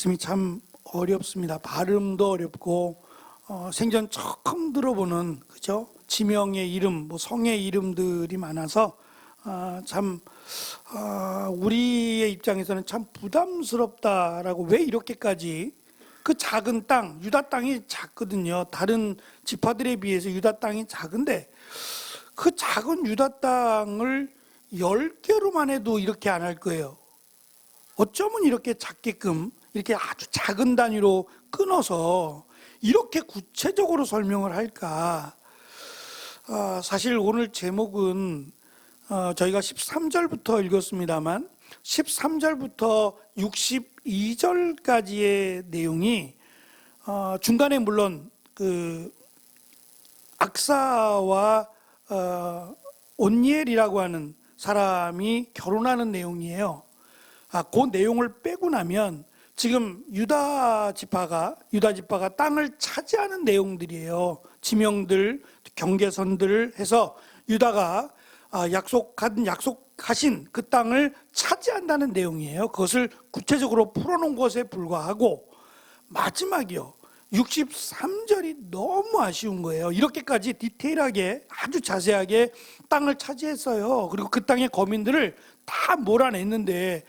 말씀이 참 어렵습니다. 발음도 어렵고 생전 처음 들어보는 그죠? 지명의 이름, 뭐 성의 이름들이 많아서 참 우리의 입장에서는 참 부담스럽다라고. 왜 이렇게까지 그 작은 땅, 유다 땅이 작거든요. 다른 지파들에 비해서 유다 땅이 작은데 그 작은 유다 땅을 10개로만 해도 이렇게 안 할 거예요. 어쩌면 이렇게 작게끔 이렇게 아주 작은 단위로 끊어서 이렇게 구체적으로 설명을 할까? 사실 오늘 제목은 저희가 13절부터 읽었습니다만 13절부터 62절까지의 내용이 중간에 물론 그 악사와 온니엘이라고 하는 사람이 결혼하는 내용이에요. 그 내용을 빼고 나면 지금 유다 지파가 땅을 차지하는 내용들이에요. 지명들, 경계선들을 해서 유다가 약속하신 그 땅을 차지한다는 내용이에요. 그것을 구체적으로 풀어놓은 것에 불과하고 마지막이요, 63절이 너무 아쉬운 거예요. 이렇게까지 디테일하게 아주 자세하게 땅을 차지했어요. 그리고 그 땅의 거민들을 다 몰아냈는데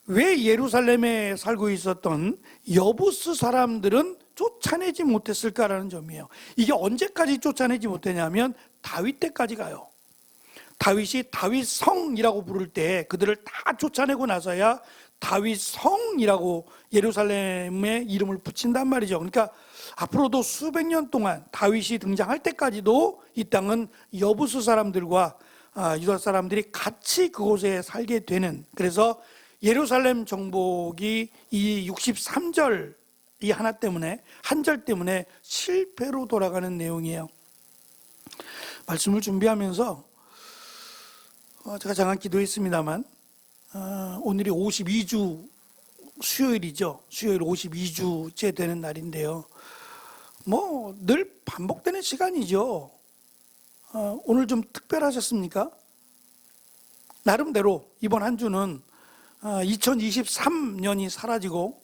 왜 예루살렘에 살고 있었던 여부스 사람들은 쫓아내지 못했을까라는 점이에요. 이게 언제까지 쫓아내지 못했냐면 다윗 때까지 가요. 다윗이 다윗성이라고 부를 때 그들을 다 쫓아내고 나서야 다윗성이라고 예루살렘에 이름을 붙인단 말이죠. 그러니까 앞으로도 수백 년 동안 다윗이 등장할 때까지도 이 땅은 여부스 사람들과 유다 사람들이 같이 그곳에 살게 되는, 그래서 예루살렘 정복이 이 63절 이 하나 때문에, 한 절 때문에 실패로 돌아가는 내용이에요. 말씀을 준비하면서 제가 잠깐 기도했습니다만 오늘이 52주 수요일이죠. 수요일 52주째 되는 날인데요. 뭐 늘 반복되는 시간이죠. 오늘 좀 특별하셨습니까? 나름대로 이번 한 주는 2023년이 사라지고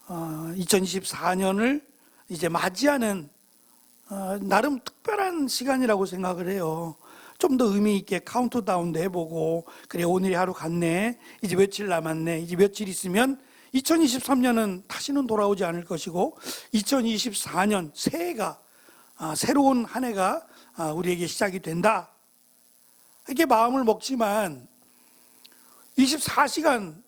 2024년을 이제 맞이하는 나름 특별한 시간이라고 생각을 해요. 좀 더 의미 있게 카운트다운도 해보고, 그래 오늘이 하루 갔네, 이제 며칠 남았네, 이제 며칠 있으면 2023년은 다시는 돌아오지 않을 것이고 2024년 새해가 새로운 한 해가 우리에게 시작이 된다, 이렇게 마음을 먹지만 24시간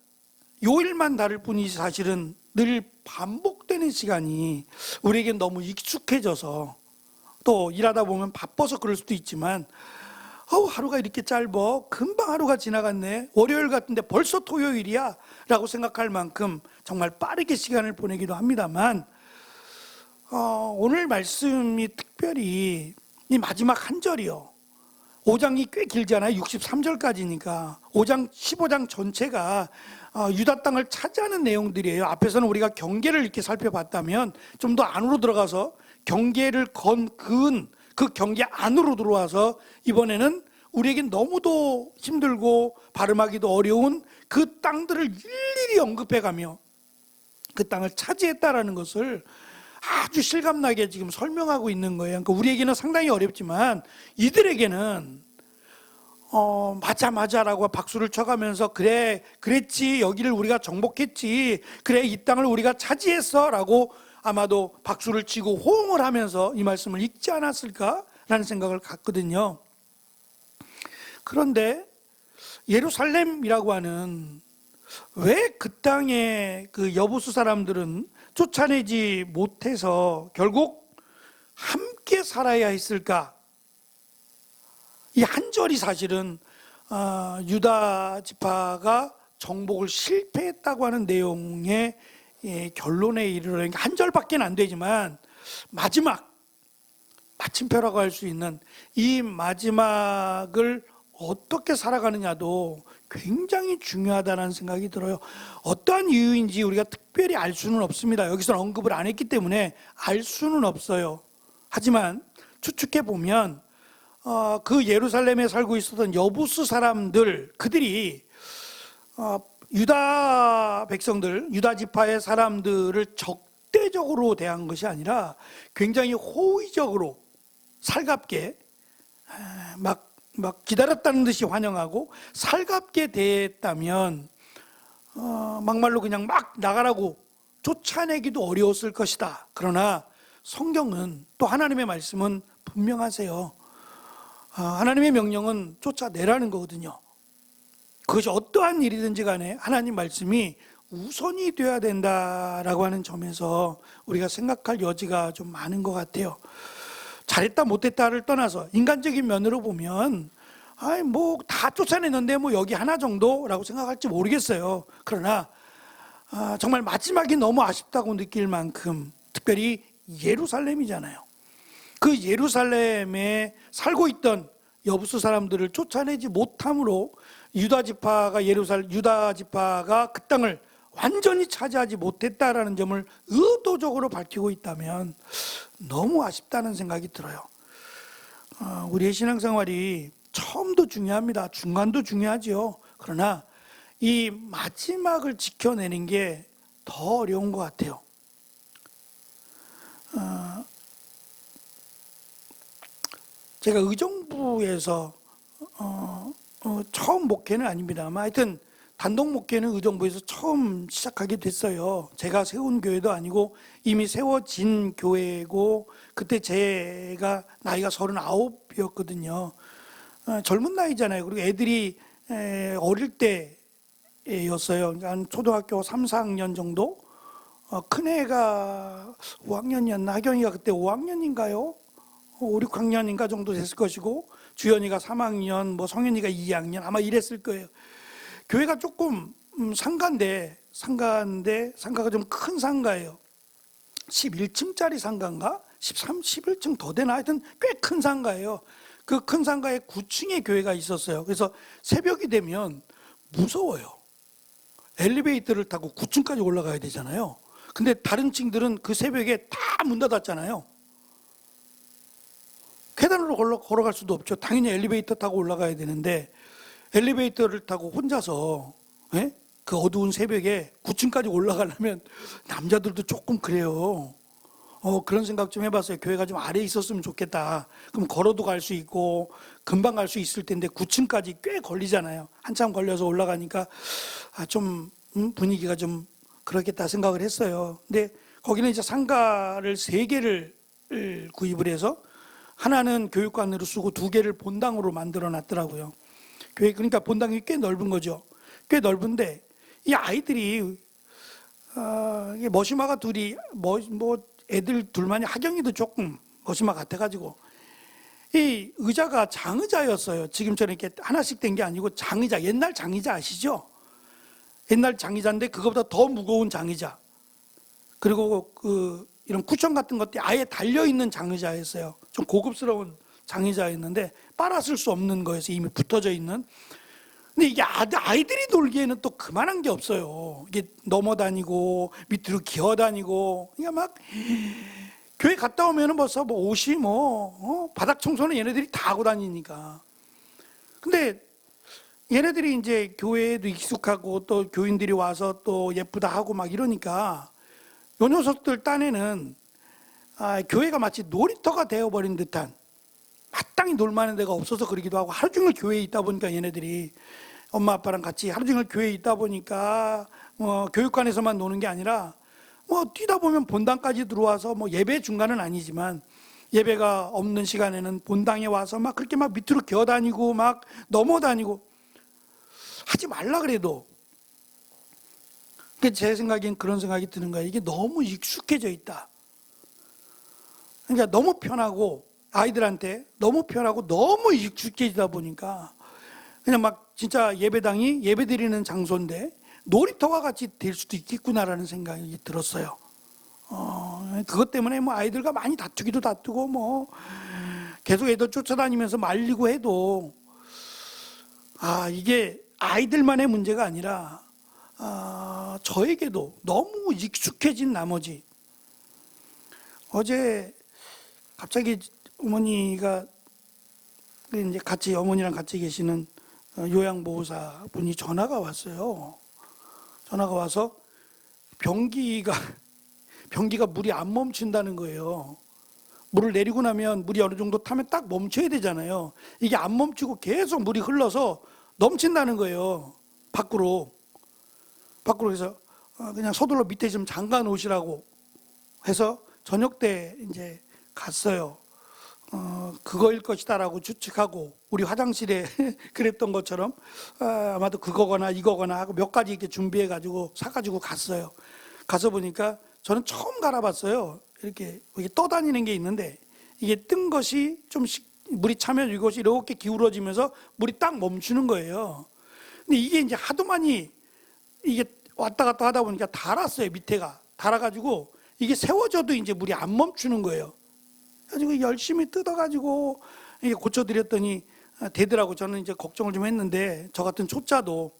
요일만 다를 뿐이지 사실은 늘 반복되는 시간이 우리에게 너무 익숙해져서, 또 일하다 보면 바빠서 그럴 수도 있지만 하루가 이렇게 짧아, 금방 하루가 지나갔네, 월요일 같은데 벌써 토요일이야 라고 생각할 만큼 정말 빠르게 시간을 보내기도 합니다만 오늘 말씀이 특별히 이 마지막 한 절이요, 5장이 꽤 길잖아요. 63절까지니까 15장 전체가 유다 땅을 차지하는 내용들이에요. 앞에서는 우리가 경계를 이렇게 살펴봤다면 좀 더 안으로 들어가서 경계를 그은 그 경계 안으로 들어와서 이번에는 우리에게 너무도 힘들고 발음하기도 어려운 그 땅들을 일일이 언급해가며 그 땅을 차지했다라는 것을 아주 실감나게 지금 설명하고 있는 거예요. 그러니까 우리에게는 상당히 어렵지만 이들에게는 맞아라고 박수를 쳐가면서 그래 그랬지, 여기를 우리가 정복했지, 그래 이 땅을 우리가 차지했어 라고 아마도 박수를 치고 호응을 하면서 이 말씀을 읽지 않았을까라는 생각을 갖거든요. 그런데 예루살렘이라고 하는, 왜 그 땅의 그 여부수 사람들은 쫓아내지 못해서 결국 함께 살아야 했을까? 이 한 절이 사실은 유다 지파가 정복을 실패했다고 하는 내용의 결론에 이르러, 한 절밖에 안 되지만 마침표라고 할 수 있는 이 마지막을 어떻게 살아가느냐도 굉장히 중요하다는 생각이 들어요. 어떠한 이유인지 우리가 특별히 알 수는 없습니다. 여기서는 언급을 안 했기 때문에 알 수는 없어요. 하지만 추측해 보면 그 예루살렘에 살고 있었던 여부스 사람들, 그들이 유다 백성들, 유다 지파의 사람들을 적대적으로 대한 것이 아니라 굉장히 호의적으로 살갑게 막 기다렸다는 듯이 환영하고 살갑게 대했다면 막말로 그냥 막 나가라고 쫓아내기도 어려웠을 것이다. 그러나 성경은 또 하나님의 말씀은 분명하세요. 하나님의 명령은 쫓아내라는 거거든요. 그것이 어떠한 일이든지 간에 하나님 말씀이 우선이 되어야 된다라고 하는 점에서 우리가 생각할 여지가 좀 많은 것 같아요. 잘했다 못했다를 떠나서 인간적인 면으로 보면 뭐 다 쫓아냈는데 뭐 여기 하나 정도라고 생각할지 모르겠어요. 그러나 정말 마지막이 너무 아쉽다고 느낄 만큼 특별히 예루살렘이잖아요. 그 예루살렘에 살고 있던 여부수 사람들을 쫓아내지 못함으로 유다 지파가 그 땅을 완전히 차지하지 못했다라는 점을 의도적으로 밝히고 있다면 너무 아쉽다는 생각이 들어요. 우리의 신앙생활이 처음도 중요합니다. 중간도 중요하지요. 그러나 이 마지막을 지켜내는 게 더 어려운 것 같아요. 제가 의정부에서 처음 목회는 아닙니다만 하여튼 단독 목회는 의정부에서 처음 시작하게 됐어요. 제가 세운 교회도 아니고 이미 세워진 교회고 그때 제가 나이가 39이었거든요. 젊은 나이잖아요. 그리고 애들이 어릴 때였어요. 한 초등학교 3, 4학년 정도? 큰애가 5학년이었나? 하경이가 그때 5학년인가요? 5, 6학년인가 정도 됐을 것이고 주연이가 3학년, 뭐 성현이가 2학년 아마 이랬을 거예요. 교회가 조금 상가가 좀 큰 상가예요. 11층짜리 상가인가? 11층 더 되나? 하여튼 꽤 큰 상가예요. 그 큰 상가에 9층의 교회가 있었어요. 그래서 새벽이 되면 무서워요. 엘리베이터를 타고 9층까지 올라가야 되잖아요. 근데 다른 층들은 그 새벽에 다 문 닫았잖아요. 계단으로 걸어갈 수도 없죠. 당연히 엘리베이터 타고 올라가야 되는데 엘리베이터를 타고 혼자서 그 어두운 새벽에 9층까지 올라가려면 남자들도 조금 그래요. 그런 생각 좀 해봤어요. 교회가 좀 아래에 있었으면 좋겠다. 그럼 걸어도 갈 수 있고 금방 갈 수 있을 텐데 9층까지 꽤 걸리잖아요. 한참 걸려서 올라가니까 좀 분위기가 좀 그렇겠다 생각을 했어요. 근데 거기는 이제 상가를 3개를 구입을 해서 하나는 교육관으로 쓰고 2개를 본당으로 만들어 놨더라고요. 교회 그러니까 본당이 꽤 넓은 거죠. 꽤 넓은데 이 아이들이 머시마가 둘이 뭐 애들 둘만이 하경이도 조금 머시마 같아가지고 이 의자가 장의자였어요. 지금처럼 이렇게 하나씩 된 게 아니고 장의자, 옛날 장의자 아시죠? 옛날 장의자인데 그거보다 더 무거운 장의자. 그리고 이런 쿠션 같은 것들이 아예 달려있는 장의자였어요. 좀 고급스러운 장의자였는데 빨아쓸 수 없는 거여서 이미 붙어져 있는. 근데 이게 아이들이 놀기에는 또 그만한 게 없어요. 이게 넘어다니고 밑으로 기어다니고 그러니까 막 교회 갔다 오면은 벌써 뭐 옷이 바닥 청소는 얘네들이 다 하고 다니니까. 근데 얘네들이 이제 교회에도 익숙하고 또 교인들이 와서 또 예쁘다 하고 막 이러니까 요 녀석들 딴에는 교회가 마치 놀이터가 되어버린 듯한 마땅히 놀만한 데가 없어서 그러기도 하고 하루 종일 교회에 있다 보니까 얘네들이 엄마 아빠랑 같이 하루 종일 교회에 있다 보니까 교육관에서만 노는 게 아니라 뛰다 보면 본당까지 들어와서 예배 중간은 아니지만 예배가 없는 시간에는 본당에 와서 막 그렇게 막 밑으로 기어다니고 막 넘어다니고 하지 말라 그래도 제 생각엔 그런 생각이 드는 거예요. 이게 너무 익숙해져 있다. 그러니까 너무 편하고 아이들한테 너무 편하고 너무 익숙해지다 보니까 그냥 막 진짜 예배당이 예배드리는 장소인데 놀이터와 같이 될 수도 있겠구나라는 생각이 들었어요. 그것 때문에 아이들과 많이 다투기도 다투고 계속 애들 쫓아다니면서 말리고 해도 이게 아이들만의 문제가 아니라 저에게도 너무 익숙해진 나머지 어제 갑자기 어머니가 이제 어머니랑 같이 계시는 요양보호사 분이 전화가 왔어요. 전화가 와서 변기가 물이 안 멈춘다는 거예요. 물을 내리고 나면 물이 어느 정도 타면 딱 멈춰야 되잖아요. 이게 안 멈추고 계속 물이 흘러서 넘친다는 거예요. 밖으로 해서 그냥 서둘러 밑에 좀 잠가 놓으시라고 해서 저녁 때 이제 갔어요. 그거일 것이다라고 추측하고, 우리 화장실에 그랬던 것처럼 아마도 그거거나 이거거나 하고 몇 가지 이렇게 준비해 가지고 사가지고 갔어요. 가서 보니까 저는 처음 갈아봤어요. 이렇게 떠다니는 게 있는데, 이게 뜬 것이 좀씩 물이 차면 이것이 이렇게 기울어지면서 물이 딱 멈추는 거예요. 근데 이게 이제 하도 많이 이게 왔다 갔다 하다 보니까 닳았어요. 밑에가 닳아가지고 이게 세워져도 이제 물이 안 멈추는 거예요. 그래가지고 열심히 뜯어가지고 이게 고쳐드렸더니 되더라고. 저는 이제 걱정을 좀 했는데, 저 같은 초짜도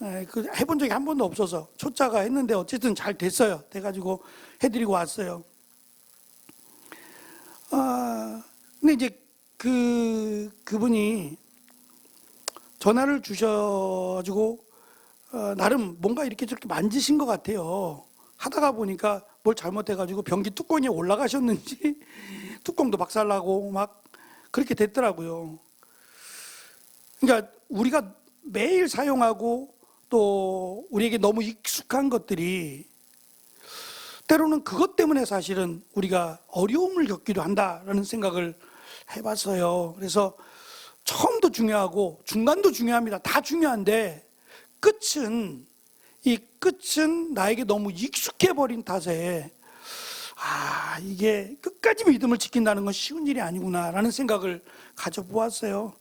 해본 적이 한 번도 없어서 초짜가 했는데 어쨌든 잘 됐어요. 돼가지고 해드리고 왔어요. 근데 이제 그분이 전화를 주셔가지고 나름 뭔가 이렇게 저렇게 만지신 것 같아요. 하다가 보니까 뭘 잘못해가지고 변기 뚜껑이 올라가셨는지 뚜껑도 박살나고 막 그렇게 됐더라고요. 그러니까 우리가 매일 사용하고 또 우리에게 너무 익숙한 것들이 때로는 그것 때문에 사실은 우리가 어려움을 겪기도 한다라는 생각을 해봤어요. 그래서 처음도 중요하고 중간도 중요합니다. 다 중요한데 끝은 나에게 너무 익숙해버린 탓에 이게 끝까지 믿음을 지킨다는 건 쉬운 일이 아니구나라는 생각을 가져보았어요.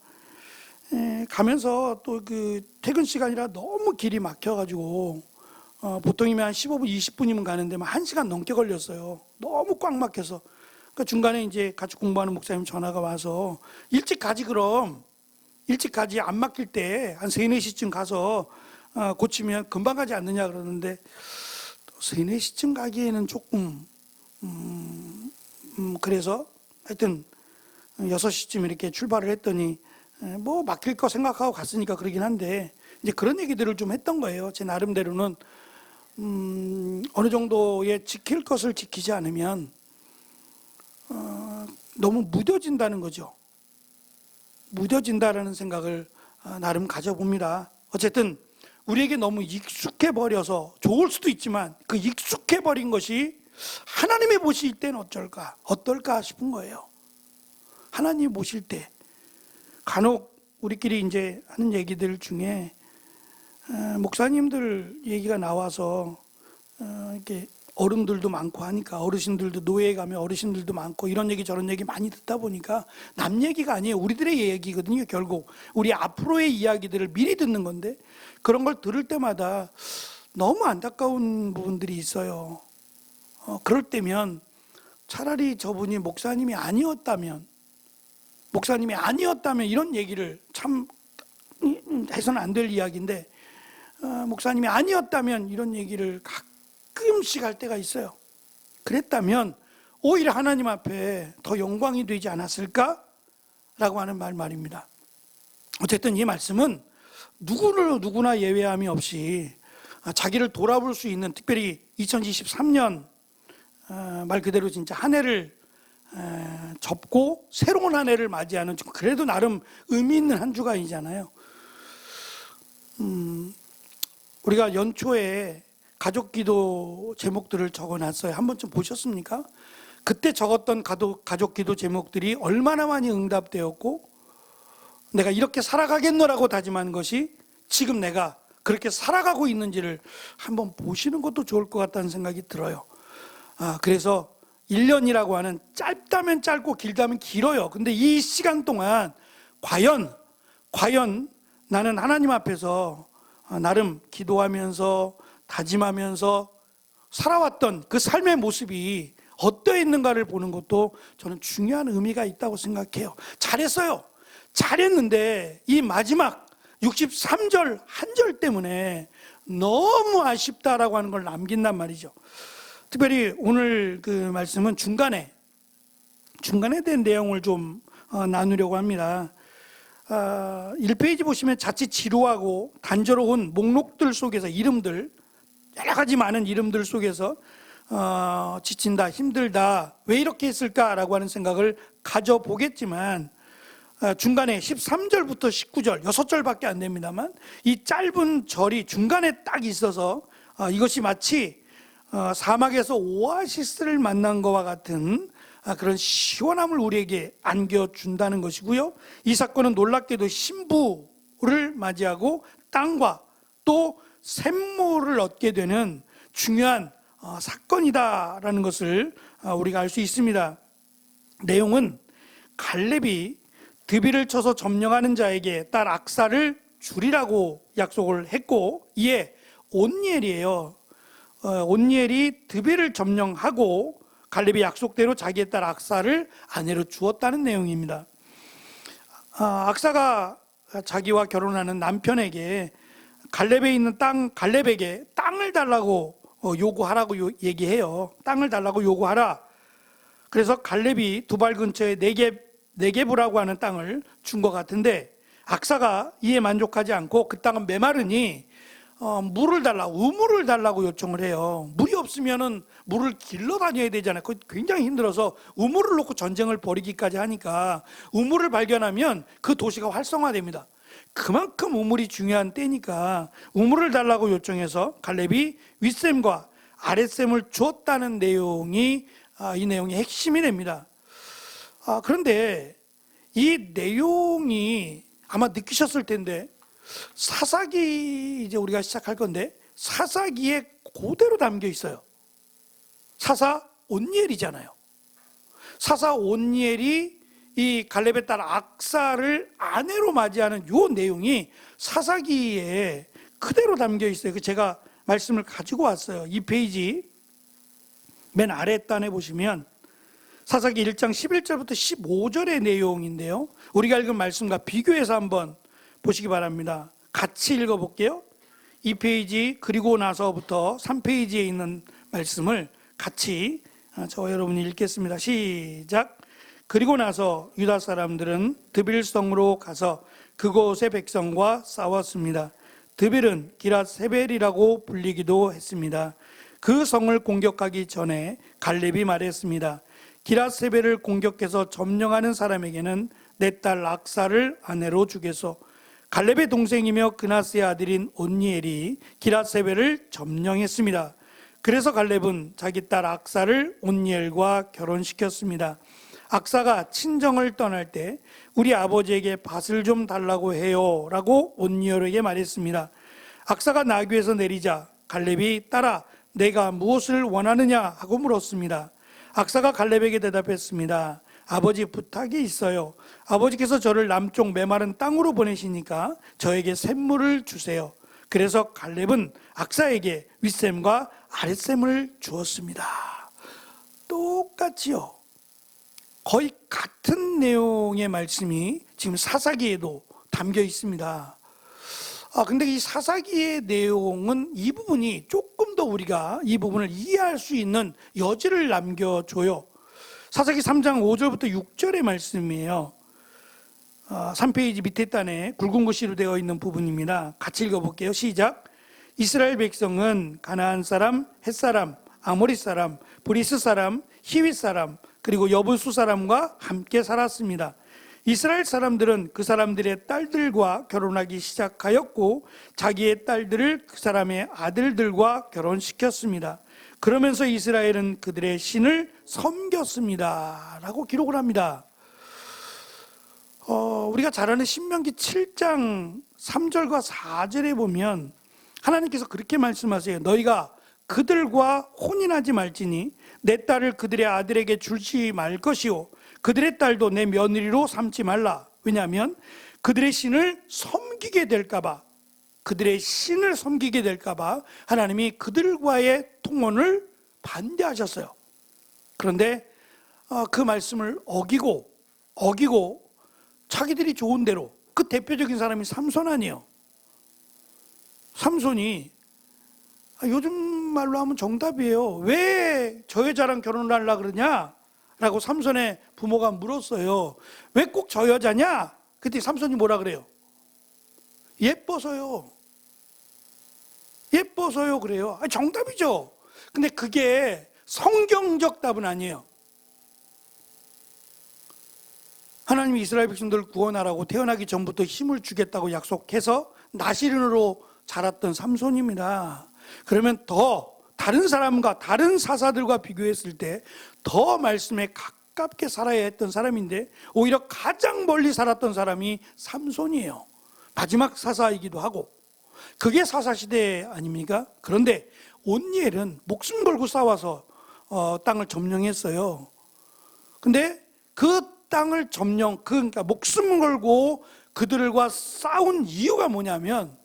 가면서 또 그 퇴근 시간이라 너무 길이 막혀가지고 보통이면 한 15분, 20분이면 가는데 막 1시간 넘게 걸렸어요. 너무 꽉 막혀서. 그러니까 중간에 이제 같이 공부하는 목사님 전화가 와서 일찍 가지 안 막힐 때 한 3, 4시쯤 가서 고치면 금방 가지 않느냐 그러는데, 3, 4시쯤 가기에는 조금 그래서 하여튼 6시쯤 이렇게 출발을 했더니 뭐 막힐 거 생각하고 갔으니까 그러긴 한데, 이제 그런 얘기들을 좀 했던 거예요. 제 나름대로는 어느 정도의 지킬 것을 지키지 않으면 너무 무뎌진다는 거죠. 무뎌진다라는 생각을 나름 가져봅니다. 어쨌든 우리에게 너무 익숙해 버려서 좋을 수도 있지만, 그 익숙해 버린 것이 하나님이 보실 때는 어떨까 싶은 거예요. 하나님이 보실 때 간혹 우리끼리 이제 하는 얘기들 중에 목사님들 얘기가 나와서 이렇게 어른들도 많고 하니까, 어르신들도 노예에 가면 어르신들도 많고 이런 얘기 저런 얘기 많이 듣다 보니까 남 얘기가 아니에요. 우리들의 얘기거든요. 결국 우리 앞으로의 이야기들을 미리 듣는 건데, 그런 걸 들을 때마다 너무 안타까운 부분들이 있어요. 그럴 때면 차라리 저분이 목사님이 아니었다면 이런 얘기를 참 해서는 안 될 이야기인데, 목사님이 아니었다면 이런 얘기를 가끔씩 할 때가 있어요. 그랬다면 오히려 하나님 앞에 더 영광이 되지 않았을까라고 하는 말입니다. 어쨌든 이 말씀은 누구나 예외함이 없이 자기를 돌아볼 수 있는, 특별히 2023년 말 그대로 진짜 한 해를 접고 새로운 한 해를 맞이하는, 그래도 나름 의미 있는 한 주가 아니잖아요. 우리가 연초에 가족기도 제목들을 적어놨어요. 한 번쯤 보셨습니까? 그때 적었던 가족기도 제목들이 얼마나 많이 응답되었고, 내가 이렇게 살아가겠노라고 다짐한 것이 지금 내가 그렇게 살아가고 있는지를 한번 보시는 것도 좋을 것 같다는 생각이 들어요. 그래서 1년이라고 하는, 짧다면 짧고 길다면 길어요. 근데 이 시간 동안 과연 나는 하나님 앞에서 나름 기도하면서 다짐하면서 살아왔던 그 삶의 모습이 어떠했는가를 보는 것도 저는 중요한 의미가 있다고 생각해요. 잘했는데 이 마지막 63절 한 절 때문에 너무 아쉽다라고 하는 걸 남긴단 말이죠. 특별히 오늘 그 말씀은 중간에 대한 내용을 좀 나누려고 합니다. 1페이지 보시면 자칫 지루하고 단조로운 목록들 속에서 이름들, 여러 가지 많은 이름들 속에서 지친다, 힘들다, 왜 이렇게 했을까라고 하는 생각을 가져보겠지만 중간에 13절부터 19절 6절밖에 안 됩니다만 이 짧은 절이 중간에 딱 있어서 이것이 마치 사막에서 오아시스를 만난 것과 같은 그런 시원함을 우리에게 안겨준다는 것이고요. 이 사건은 놀랍게도 신부를 맞이하고 땅과 또 샘물을 얻게 되는 중요한 사건이다라는 것을 우리가 알 수 있습니다. 내용은 갈렙이 드비를 쳐서 점령하는 자에게 딸 악사를 주리라고 약속을 했고, 이에 온니엘이에요. 온니엘이 드비를 점령하고 갈렙이 약속대로 자기의 딸 악사를 아내로 주었다는 내용입니다. 악사가 자기와 결혼하는 남편에게 갈렙에 있는 갈렙에게 땅을 달라고 요구하라고 얘기해요. 땅을 달라고 요구하라. 그래서 갈렙이 두발 근처에 네게브라고 하는 땅을 준 것 같은데, 악사가 이에 만족하지 않고 그 땅은 메마르니 물을 우물을 달라고 요청을 해요. 물이 없으면은 물을 길러 다녀야 되잖아요. 그거 굉장히 힘들어서 우물을 놓고 전쟁을 벌이기까지 하니까 우물을 발견하면 그 도시가 활성화됩니다. 그만큼 우물이 중요한 때니까 우물을 달라고 요청해서 갈렙이 윗샘과 아랫샘을 주었다는 내용이 이 내용의 핵심이 됩니다. 그런데 이 내용이 아마 느끼셨을 텐데, 사사기 이제 우리가 시작할 건데 사사기에 그대로 담겨 있어요. 사사 온니엘이잖아요. 사사 온니엘이 이 갈렙의 딸 악사를 아내로 맞이하는 요 내용이 사사기에 그대로 담겨 있어요. 제가 말씀을 가지고 왔어요. 이 페이지 맨 아래 단에 보시면 사사기 1장 11절부터 15절의 내용인데요, 우리가 읽은 말씀과 비교해서 한번 보시기 바랍니다. 같이 읽어볼게요. 이 페이지 그리고 나서부터 3페이지에 있는 말씀을 같이 저와 여러분이 읽겠습니다. 시작. 그리고 나서 유다 사람들은 드빌성으로 가서 그곳의 백성과 싸웠습니다. 드빌은 기랏세벨이라고 불리기도 했습니다. 그 성을 공격하기 전에 갈렙이 말했습니다. 기랏세벨을 공격해서 점령하는 사람에게는 내 딸 악사를 아내로 주겠소. 갈렙의 동생이며 그나스의 아들인 온니엘이 기랏세벨을 점령했습니다. 그래서 갈렙은 자기 딸 악사를 온니엘과 결혼시켰습니다. 악사가 친정을 떠날 때 우리 아버지에게 밭을 좀 달라고 해요 라고 온니엘에게 말했습니다. 악사가 나귀에서 내리자 갈렙이 딸아 내가 무엇을 원하느냐 하고 물었습니다. 악사가 갈렙에게 대답했습니다. 아버지 부탁이 있어요. 아버지께서 저를 남쪽 메마른 땅으로 보내시니까 저에게 샘물을 주세요. 그래서 갈렙은 악사에게 윗샘과 아랫샘을 주었습니다. 똑같지요. 거의 같은 내용의 말씀이 지금 사사기에도 담겨 있습니다. 근데 이 사사기의 내용은 이 부분이 조금 더 우리가 이 부분을 이해할 수 있는 여지를 남겨줘요. 사사기 3장 5절부터 6절의 말씀이에요. 3페이지 밑에 단에 굵은 글씨로 되어 있는 부분입니다. 같이 읽어볼게요. 시작. 이스라엘 백성은 가나안 사람, 헷 사람, 아모리 사람, 브리스 사람, 히윗 사람, 그리고 여부수 사람과 함께 살았습니다. 이스라엘 사람들은 그 사람들의 딸들과 결혼하기 시작하였고 자기의 딸들을 그 사람의 아들들과 결혼시켰습니다. 그러면서 이스라엘은 그들의 신을 섬겼습니다 라고 기록을 합니다. 우리가 잘 아는 신명기 7장 3절과 4절에 보면 하나님께서 그렇게 말씀하세요. 너희가 그들과 혼인하지 말지니 내 딸을 그들의 아들에게 주지 말 것이요 그들의 딸도 내 며느리로 삼지 말라. 왜냐하면 그들의 신을 섬기게 될까봐, 그들의 신을 섬기게 될까봐 하나님이 그들과의 통혼을 반대하셨어요. 그런데 그 말씀을 어기고 자기들이 좋은 대로, 그 대표적인 사람이 삼손 아니에요. 삼손이 요즘 말로 하면 정답이에요. 왜 저 여자랑 결혼을 하려고 그러냐? 라고 삼손의 부모가 물었어요. 왜 꼭 저 여자냐? 그때 삼손이 뭐라 그래요? 예뻐서요. 예뻐서요 그래요. 정답이죠. 근데 그게 성경적 답은 아니에요. 하나님이 이스라엘 백성들을 구원하라고 태어나기 전부터 힘을 주겠다고 약속해서 나시린으로 자랐던 삼손입니다. 그러면 더 다른 사람과 다른 사사들과 비교했을 때 더 말씀에 가깝게 살아야 했던 사람인데 오히려 가장 멀리 살았던 사람이 삼손이에요. 마지막 사사이기도 하고 그게 사사시대 아닙니까? 그런데 온니엘은 목숨 걸고 싸워서 땅을 점령했어요. 근데 그 땅을 그러니까 목숨 걸고 그들과 싸운 이유가 뭐냐면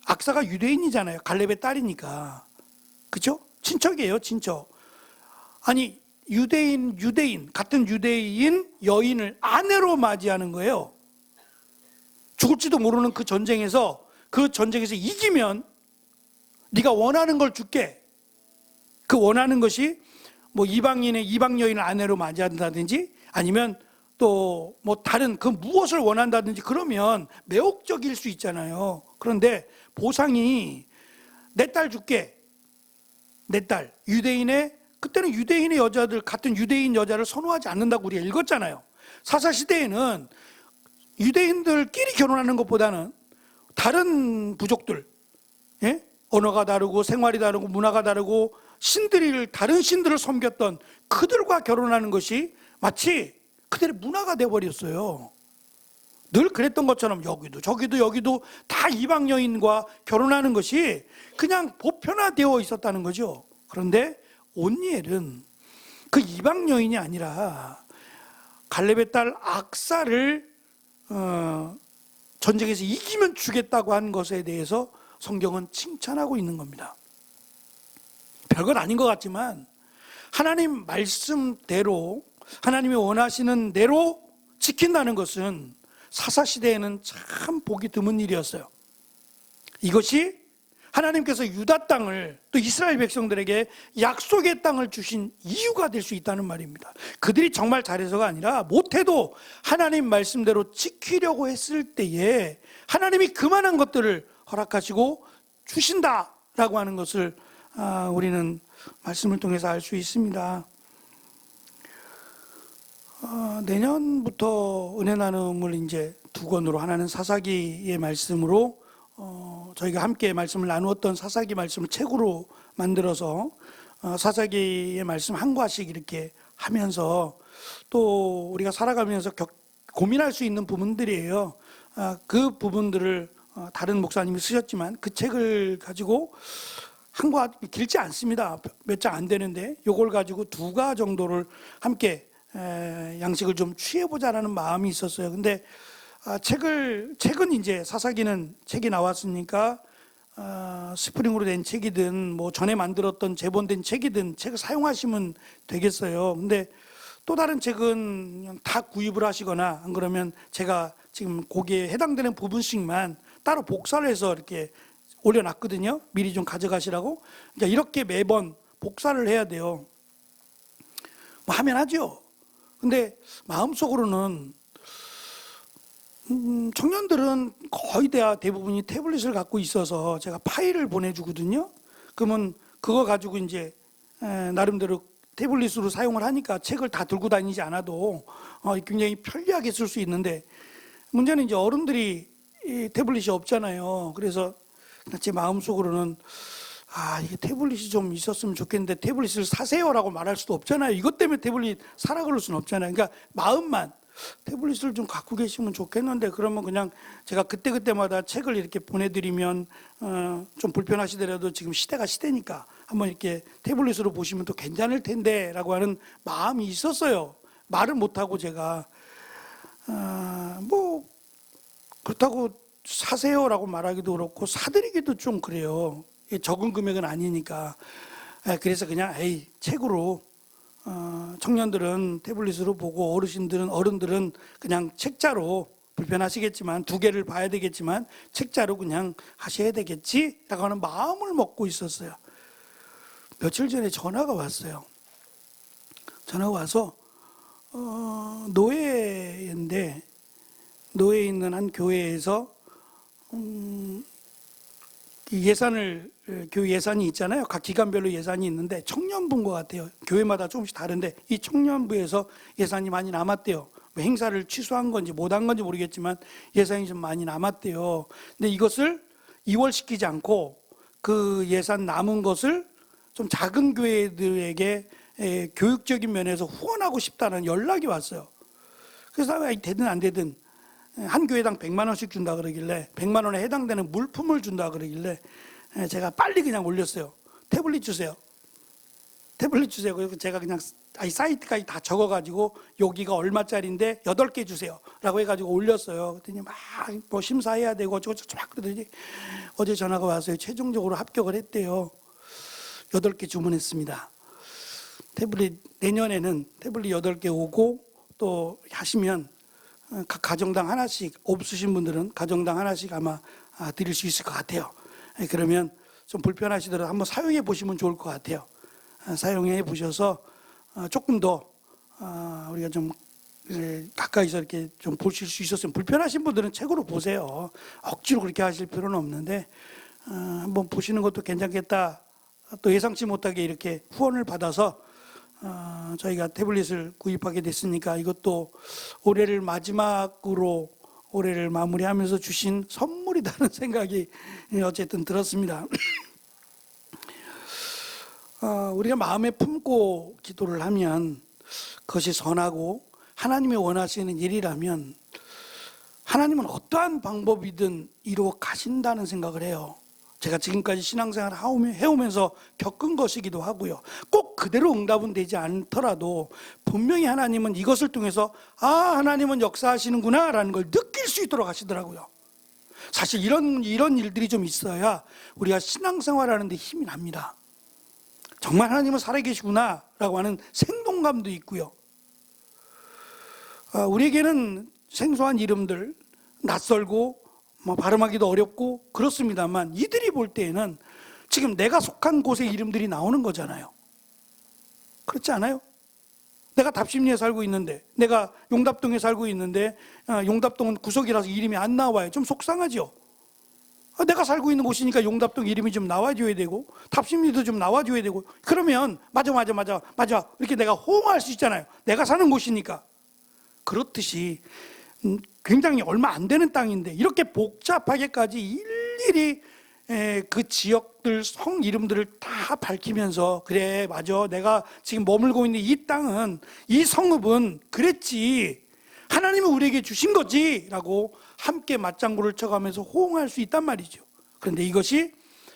악사가 유대인이잖아요. 갈렙의 딸이니까. 그죠? 친척이에요, 친척. 아니, 같은 유대인 여인을 아내로 맞이하는 거예요. 죽을지도 모르는 그 전쟁에서 이기면 네가 원하는 걸 줄게. 그 원하는 것이 뭐 이방 여인을 아내로 맞이한다든지 아니면 또 뭐 다른 그 무엇을 원한다든지 그러면 매혹적일 수 있잖아요. 그런데 보상이 내 딸 줄게. 내 딸. 그때는 유대인의 여자들, 같은 유대인 여자를 선호하지 않는다고 우리가 읽었잖아요. 사사시대에는 유대인들끼리 결혼하는 것보다는 다른 부족들, 예? 언어가 다르고 생활이 다르고 문화가 다르고 다른 신들을 섬겼던 그들과 결혼하는 것이 마치 그들의 문화가 되어버렸어요. 늘 그랬던 것처럼 여기도 다 이방 여인과 결혼하는 것이 그냥 보편화되어 있었다는 거죠. 그런데 온니엘은 그 이방 여인이 아니라 갈렙의 딸 악사를 전쟁에서 이기면 주겠다고 한 것에 대해서 성경은 칭찬하고 있는 겁니다. 별것 아닌 것 같지만 하나님 말씀대로 하나님이 원하시는 대로 지킨다는 것은 사사시대에는 참 보기 드문 일이었어요. 이것이 하나님께서 유다 땅을 또 이스라엘 백성들에게 약속의 땅을 주신 이유가 될 수 있다는 말입니다. 그들이 정말 잘해서가 아니라 못해도 하나님 말씀대로 지키려고 했을 때에 하나님이 그만한 것들을 허락하시고 주신다라고 하는 것을 우리는 말씀을 통해서 알 수 있습니다. 내년부터 은혜 나눔을 이제 두 권으로 하나는 사사기의 말씀으로 저희가 함께 말씀을 나누었던 사사기 말씀을 책으로 만들어서 사사기의 말씀 한 과씩 이렇게 하면서 또 우리가 살아가면서 고민할 수 있는 부분들이에요. 그 부분들을 다른 목사님이 쓰셨지만 그 책을 가지고 한 과 길지 않습니다. 몇 장 안 되는데 요걸 가지고 두 과 정도를 함께 양식을 좀 취해보자라는 마음이 있었어요. 근데 책은 이제 사사기는 책이 나왔으니까 스프링으로 된 책이든 뭐 전에 만들었던 재본된 책이든 책을 사용하시면 되겠어요. 근데 또 다른 책은 그냥 다 구입을 하시거나 안 그러면 제가 지금 거기에 해당되는 부분씩만 따로 복사를 해서 이렇게 올려놨거든요. 미리 좀 가져가시라고. 그러니까 이렇게 매번 복사를 해야 돼요. 뭐 하면 하죠. 근데 마음속으로는 청년들은 거의 대부분이 태블릿을 갖고 있어서 제가 파일을 보내주거든요. 그러면 그거 가지고 이제 나름대로 태블릿으로 사용을 하니까 책을 다 들고 다니지 않아도 굉장히 편리하게 쓸 수 있는데 문제는 이제 어른들이 태블릿이 없잖아요. 그래서 제 마음속으로는 이게 태블릿이 좀 있었으면 좋겠는데 태블릿을 사세요라고 말할 수도 없잖아요. 이것 때문에 태블릿 사라 그럴 수는 없잖아요. 그러니까 마음만 태블릿을 좀 갖고 계시면 좋겠는데 그러면 그냥 제가 그때마다 책을 이렇게 보내드리면 좀 불편하시더라도 지금 시대가 시대니까 한번 이렇게 태블릿으로 보시면 또 괜찮을 텐데 라고 하는 마음이 있었어요. 말을 못하고 제가 뭐 그렇다고 사세요라고 말하기도 그렇고 사드리기도 좀 그래요. 적은 금액은 아니니까. 그래서 그냥 책으로 청년들은 태블릿으로 보고 어른들은 그냥 책자로 불편하시겠지만 두 개를 봐야 되겠지만 책자로 그냥 하셔야 되겠지라고 하는 마음을 먹고 있었어요. 며칠 전에 전화가 왔어요. 전화가 와서 노예인데 노예에 있는 한 교회에서 예산을 교회 예산이 있잖아요. 각 기관별로 예산이 있는데 청년부인 것 같아요. 교회마다 조금씩 다른데 이 청년부에서 예산이 많이 남았대요. 뭐 행사를 취소한 건지 못한 건지 모르겠지만 예산이 좀 많이 남았대요. 근데 이것을 이월시키지 않고 그 예산 남은 것을 좀 작은 교회들에게 교육적인 면에서 후원하고 싶다는 연락이 왔어요. 그래서 되든 안 되든 한 교회당 100만 원씩 준다 그러길래 100만 원에 해당되는 물품을 준다 그러길래 제가 빨리 그냥 올렸어요. 태블릿 주세요. 태블릿 주세요. 그래서 제가 그냥 사이트까지 다 적어가지고 여기가 얼마짜리인데 8개 주세요 라고 해가지고 올렸어요. 그랬더니 막 뭐 심사해야 되고 어쩌고저쩌고 막 그러더니 어제 전화가 왔어요. 최종적으로 합격을 했대요. 8개 주문했습니다. 태블릿 내년에는 태블릿 8개 오고 또 하시면 각 가정당 하나씩, 없으신 분들은 가정당 하나씩 아마 드릴 수 있을 것 같아요. 그러면 좀 불편하시더라도 한번 사용해 보시면 좋을 것 같아요. 사용해 보셔서 조금 더 우리가 좀 가까이서 이렇게 좀 보실 수 있었으면, 불편하신 분들은 책으로 보세요. 억지로 그렇게 하실 필요는 없는데 한번 보시는 것도 괜찮겠다. 또 예상치 못하게 이렇게 후원을 받아서 저희가 태블릿을 구입하게 됐으니까 이것도 올해를 마지막으로 올해를 마무리하면서 주신 선물이라는 생각이 어쨌든 들었습니다. 우리가 마음에 품고 기도를 하면 그것이 선하고 하나님이 원하시는 일이라면 하나님은 어떠한 방법이든 이루어 가신다는 생각을 해요. 제가 지금까지 신앙생활을 해오면서 겪은 것이기도 하고요. 꼭 그대로 응답은 되지 않더라도 분명히 하나님은 이것을 통해서 하나님은 역사하시는구나 라는 걸 느낄 수 있도록 하시더라고요. 사실 이런 일들이 좀 있어야 우리가 신앙생활하는 데 힘이 납니다. 정말 하나님은 살아계시구나 라고 하는 생동감도 있고요. 우리에게는 생소한 이름들, 낯설고 발음하기도 어렵고 그렇습니다만 이들이 볼 때에는 지금 내가 속한 곳의 이름들이 나오는 거잖아요. 그렇지 않아요? 내가 답심리에 살고 있는데, 내가 용답동에 살고 있는데 용답동은 구석이라서 이름이 안 나와요. 좀 속상하죠? 내가 살고 있는 곳이니까 용답동 이름이 좀 나와줘야 되고 답심리도 좀 나와줘야 되고, 그러면 맞아 이렇게 내가 호응할 수 있잖아요. 내가 사는 곳이니까. 그렇듯이 굉장히 얼마 안 되는 땅인데 이렇게 복잡하게까지 일일이 그 지역들 성 이름들을 다 밝히면서, 그래 맞아 내가 지금 머물고 있는 이 땅은, 이 성읍은 그랬지, 하나님은 우리에게 주신 거지 라고 함께 맞장구를 쳐가면서 호응할 수 있단 말이죠. 그런데 이것이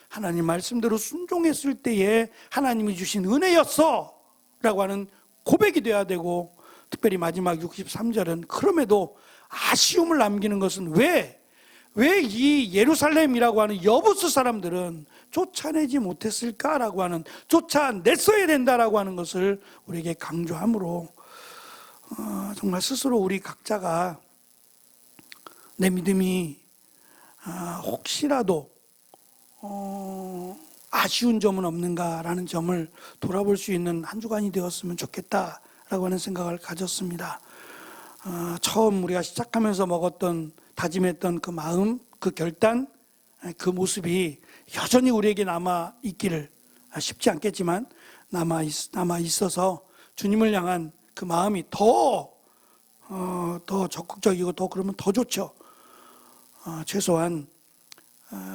하나님 말씀대로 순종했을 때에 하나님이 주신 은혜였어 라고 하는 고백이 돼야 되고, 특별히 마지막 63절은 그럼에도 아쉬움을 남기는 것은 왜 이 예루살렘이라고 하는 여부스 사람들은 쫓아내지 못했을까라고 하는, 쫓아냈어야 된다라고 하는 것을 우리에게 강조함으로 정말 스스로 우리 각자가 내 믿음이 혹시라도 아쉬운 점은 없는가라는 점을 돌아볼 수 있는 한 주간이 되었으면 좋겠다라고 하는 생각을 가졌습니다. 처음 우리가 시작하면서 먹었던, 다짐했던 그 마음, 그 결단, 그 모습이 여전히 우리에게 남아있기를, 쉽지 않겠지만 남아있어서 주님을 향한 그 마음이 더 적극적이고 더 그러면 더 좋죠. 최소한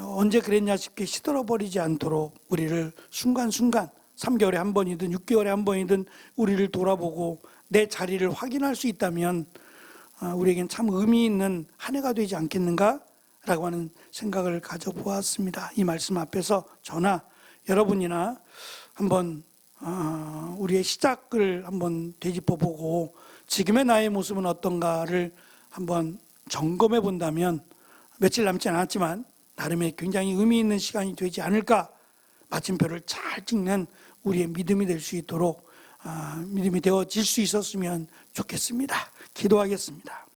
언제 그랬냐 싶게 시들어버리지 않도록 우리를 순간순간 3개월에 한 번이든 6개월에 한 번이든 우리를 돌아보고 내 자리를 확인할 수 있다면 우리에겐 참 의미 있는 한 해가 되지 않겠는가라고 하는 생각을 가져보았습니다. 이 말씀 앞에서 저나 여러분이나 한번 우리의 시작을 한번 되짚어보고 지금의 나의 모습은 어떤가를 한번 점검해 본다면 며칠 남지 않았지만 나름의 굉장히 의미 있는 시간이 되지 않을까, 마침표를 잘 찍는 우리의 믿음이 될 수 있도록 믿음이 되어질 수 있었으면 좋겠습니다. 기도하겠습니다.